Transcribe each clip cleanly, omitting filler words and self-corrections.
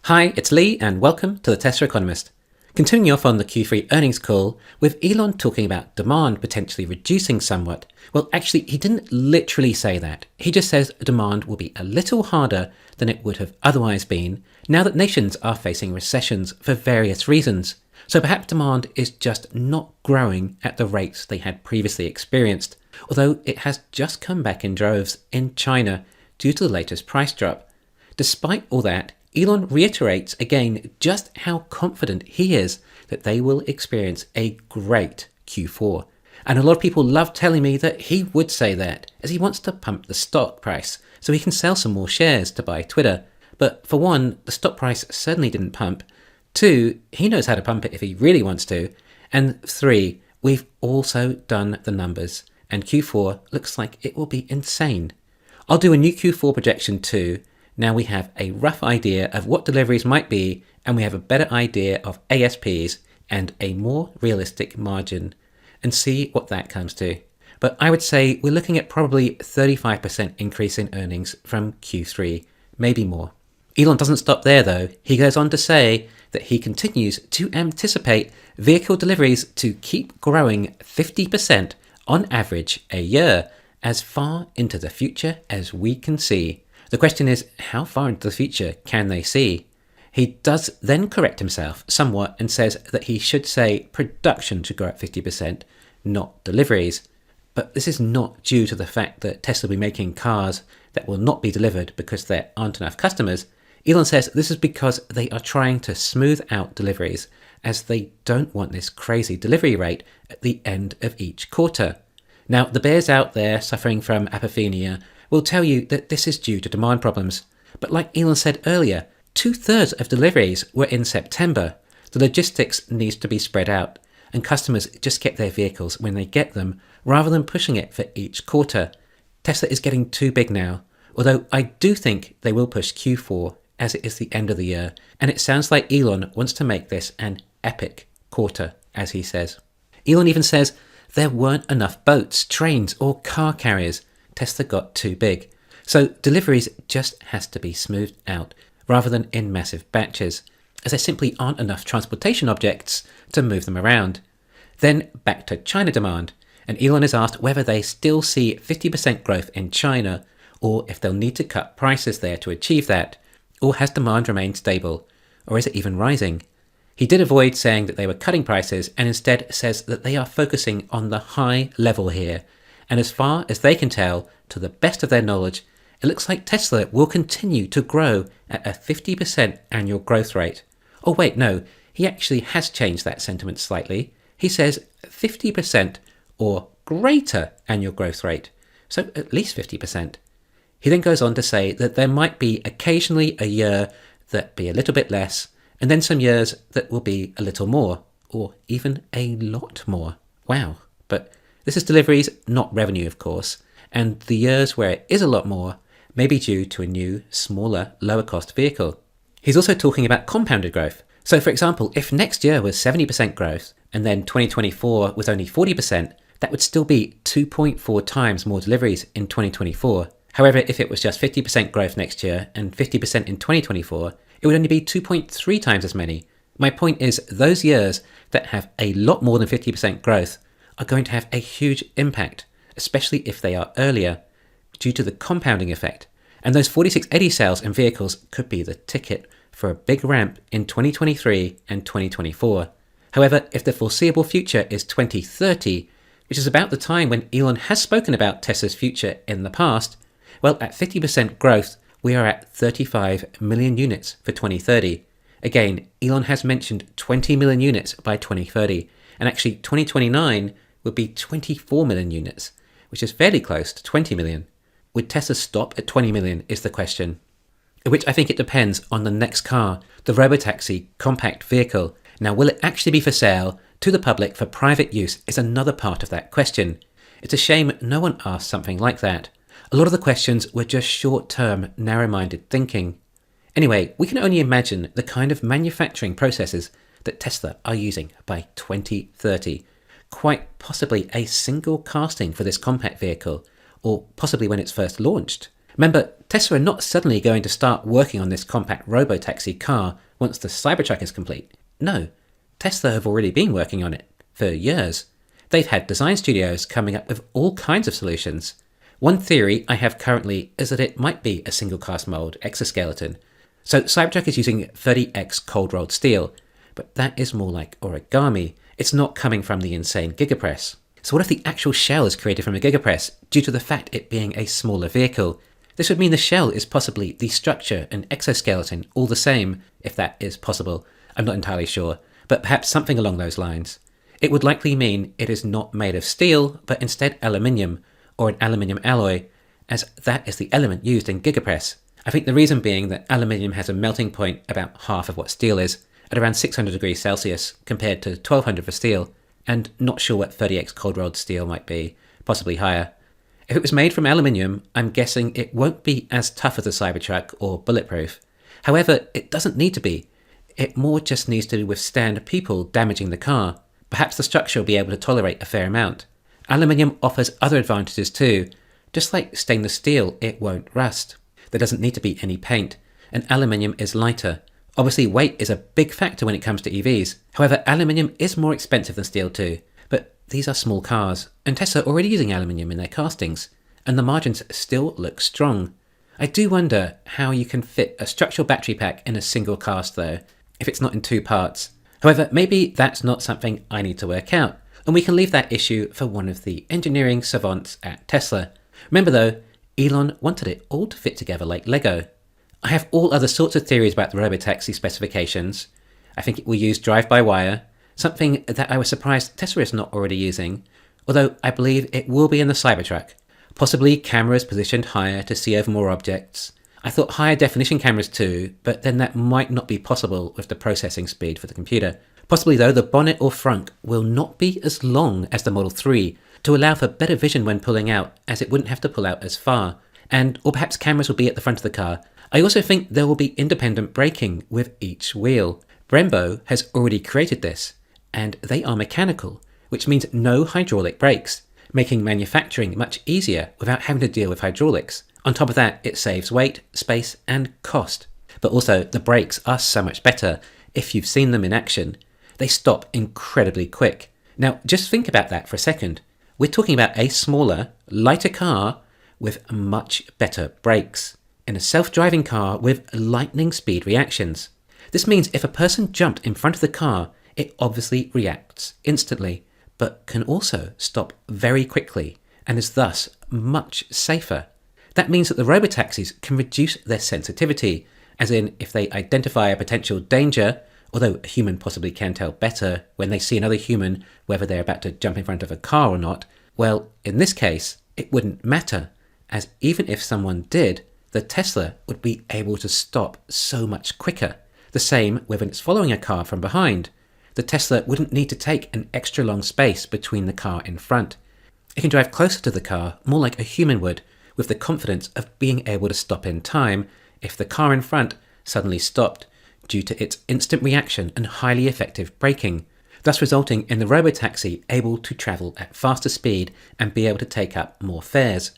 Hi, it's Lee and welcome to the Tesla Economist. Continuing off on the Q3 earnings call, with Elon talking about demand potentially reducing somewhat. Well, actually, he didn't literally say that. He just says demand will be a little harder than it would have otherwise been now that nations are facing recessions for various reasons. So perhaps demand is just not growing at the rates they had previously experienced, although it has just come back in droves in China due to the latest price drop. Despite all that, Elon reiterates again just how confident he is that they will experience a great Q4. And a lot of people love telling me that he would say that, as he wants to pump the stock price so he can sell some more shares to buy Twitter. But for one, the stock price certainly didn't pump. Two, he knows how to pump it if he really wants to. And three, we've also done the numbers, and Q4 looks like it will be insane. I'll do a new Q4 projection too. Now we have a rough idea of what deliveries might be, and we have a better idea of ASPs and a more realistic margin, and see what that comes to. But I would say we're looking at probably 35% increase in earnings from Q3, maybe more. Elon doesn't stop there though. He goes on to say that he continues to anticipate vehicle deliveries to keep growing 50% on average a year, as far into the future as we can see. The question is, how far into the future can they see? He does then correct himself somewhat and says that he should say production should grow at 50%, not deliveries. But this is not due to the fact that Tesla will be making cars that will not be delivered because there aren't enough customers. Elon says this is because they are trying to smooth out deliveries, as they don't want this crazy delivery rate at the end of each quarter. Now, the bears out there suffering from apophenia will tell you that this is due to demand problems. But like Elon said earlier, 2/3 of deliveries were in September. The logistics needs to be spread out, and customers just get their vehicles when they get them, rather than pushing it for each quarter. Tesla is getting too big now, although I do think they will push Q4 as it is the end of the year, and it sounds like Elon wants to make this an epic quarter, as he says. Elon even says there weren't enough boats, trains, or car carriers. Tesla got too big. So deliveries just has to be smoothed out rather than in massive batches, as there simply aren't enough transportation objects to move them around. Then back to China demand, and Elon is asked whether they still see 50% growth in China, or if they'll need to cut prices there to achieve that, or has demand remained stable, or is it even rising? He did avoid saying that they were cutting prices and instead says that they are focusing on the high level here. And as far as they can tell, to the best of their knowledge, it looks like Tesla will continue to grow at a 50% annual growth rate. Oh wait, no, he actually has changed that sentiment slightly. He says 50% or greater annual growth rate, so at least 50%. He then goes on to say that there might be occasionally a year that be a little bit less, and then some years that will be a little more, or even a lot more. Wow, but this is deliveries, not revenue, of course, and the years where it is a lot more may be due to a new, smaller, lower-cost vehicle. He's also talking about compounded growth. So, for example, if next year was 70% growth, and then 2024 was only 40%, that would still be 2.4 times more deliveries in 2024. However, if it was just 50% growth next year and 50% in 2024, it would only be 2.3 times as many. My point is, those years that have a lot more than 50% growth are going to have a huge impact, especially if they are earlier, due to the compounding effect. And those 4680 sales and vehicles could be the ticket for a big ramp in 2023 and 2024. However, if the foreseeable future is 2030, which is about the time when Elon has spoken about Tesla's future in the past, well, at 50% growth, we are at 35 million units for 2030. Again, Elon has mentioned 20 million units by 2030, and actually 2029 would be 24 million units, which is fairly close to 20 million. Would Tesla stop at 20 million is the question. Which I think it depends on the next car, the Robotaxi compact vehicle. Now, will it actually be for sale to the public for private use is another part of that question. It's a shame no one asked something like that. A lot of the questions were just short-term, narrow-minded thinking. Anyway, we can only imagine the kind of manufacturing processes that Tesla are using by 2030. Quite possibly a single casting for this compact vehicle, or possibly when it's first launched. Remember, Tesla are not suddenly going to start working on this compact Robotaxi car once the Cybertruck is complete. No, Tesla have already been working on it for years. They've had design studios coming up with all kinds of solutions. One theory I have currently is that it might be a single cast mold exoskeleton. So Cybertruck is using 30x cold rolled steel, but that is more like origami. It's not coming from the insane gigapress. So what if the actual shell is created from a gigapress due to the fact it being a smaller vehicle? This would mean the shell is possibly the structure and exoskeleton all the same, if that is possible. I'm not entirely sure, but perhaps something along those lines. It would likely mean it is not made of steel, but instead aluminium, or an aluminium alloy, as that is the element used in gigapress. I think the reason being that aluminium has a melting point about half of what steel is, at around 600 degrees Celsius compared to 1200 for steel, and not sure what 30x cold rolled steel might be, possibly higher. If it was made from aluminium, I'm guessing it won't be as tough as a Cybertruck or bulletproof. However, it doesn't need to be. It more just needs to withstand people damaging the car. Perhaps the structure will be able to tolerate a fair amount. Aluminium offers other advantages too. Just like stainless steel, it won't rust. There doesn't need to be any paint, and aluminium is lighter. Obviously, weight is a big factor when it comes to EVs. However, aluminium is more expensive than steel too. But these are small cars, and Tesla are already using aluminium in their castings, and the margins still look strong. I do wonder how you can fit a structural battery pack in a single cast though, if it's not in two parts. However, maybe that's not something I need to work out, and we can leave that issue for one of the engineering savants at Tesla. Remember though, Elon wanted it all to fit together like Lego. I have all other sorts of theories about the Robotaxi specifications. I think it will use drive-by-wire, something that I was surprised Tesla is not already using, although I believe it will be in the Cybertruck. Possibly cameras positioned higher to see over more objects. I thought higher definition cameras too, but then that might not be possible with the processing speed for the computer. Possibly though, the bonnet or frunk will not be as long as the Model 3 to allow for better vision when pulling out, as it wouldn't have to pull out as far. Or perhaps cameras will be at the front of the car. I also think there will be independent braking with each wheel. Brembo has already created this, and they are mechanical, which means no hydraulic brakes, making manufacturing much easier without having to deal with hydraulics. On top of that, it saves weight, space, and cost. But also, the brakes are so much better if you've seen them in action. They stop incredibly quick. Now, just think about that for a second. We're talking about a smaller, lighter car with much better brakes, in a self-driving car with lightning speed reactions. This means if a person jumped in front of the car, it obviously reacts instantly, but can also stop very quickly and is thus much safer. That means that the robotaxis can reduce their sensitivity, as in if they identify a potential danger, although a human possibly can tell better when they see another human whether they're about to jump in front of a car or not, well, in this case, it wouldn't matter, as even if someone did, the Tesla would be able to stop so much quicker. The same when it's following a car from behind. The Tesla wouldn't need to take an extra long space between the car in front. It can drive closer to the car, more like a human would, with the confidence of being able to stop in time if the car in front suddenly stopped, due to its instant reaction and highly effective braking, thus resulting in the robotaxi able to travel at faster speed and be able to take up more fares,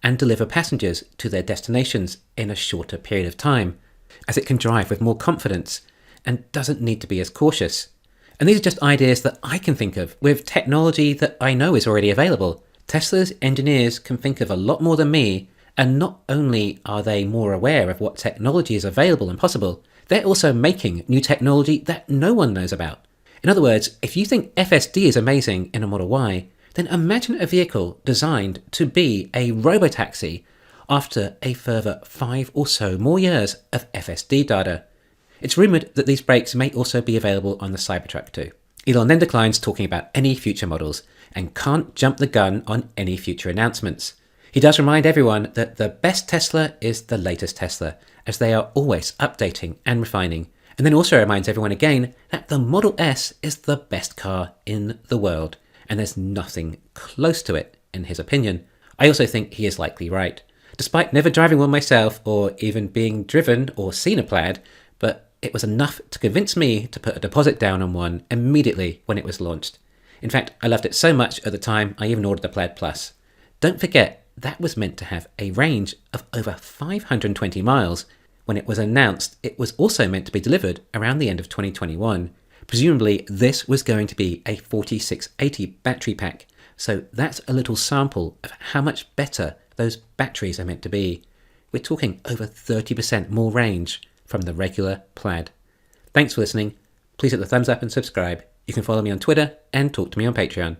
and deliver passengers to their destinations in a shorter period of time, as it can drive with more confidence and doesn't need to be as cautious. And these are just ideas that I can think of with technology that I know is already available. Tesla's engineers can think of a lot more than me, and not only are they more aware of what technology is available and possible, they're also making new technology that no one knows about. In other words, if you think FSD is amazing in a Model Y, then imagine a vehicle designed to be a robotaxi after a further 5 or so more years of FSD data. It's rumoured that these brakes may also be available on the Cybertruck too. Elon then declines talking about any future models and can't jump the gun on any future announcements. He does remind everyone that the best Tesla is the latest Tesla, as they are always updating and refining, and then also reminds everyone again that the Model S is the best car in the world, and there's nothing close to it, in his opinion. I also think he is likely right, despite never driving one myself or even being driven or seen a Plaid, but it was enough to convince me to put a deposit down on one immediately when it was launched. In fact, I loved it so much at the time I even ordered the Plaid Plus. Don't forget, that was meant to have a range of over 520 miles. When it was announced, it was also meant to be delivered around the end of 2021. Presumably, this was going to be a 4680 battery pack, so that's a little sample of how much better those batteries are meant to be. We're talking over 30% more range from the regular Plaid. Thanks for listening. Please hit the thumbs up and subscribe. You can follow me on Twitter and talk to me on Patreon.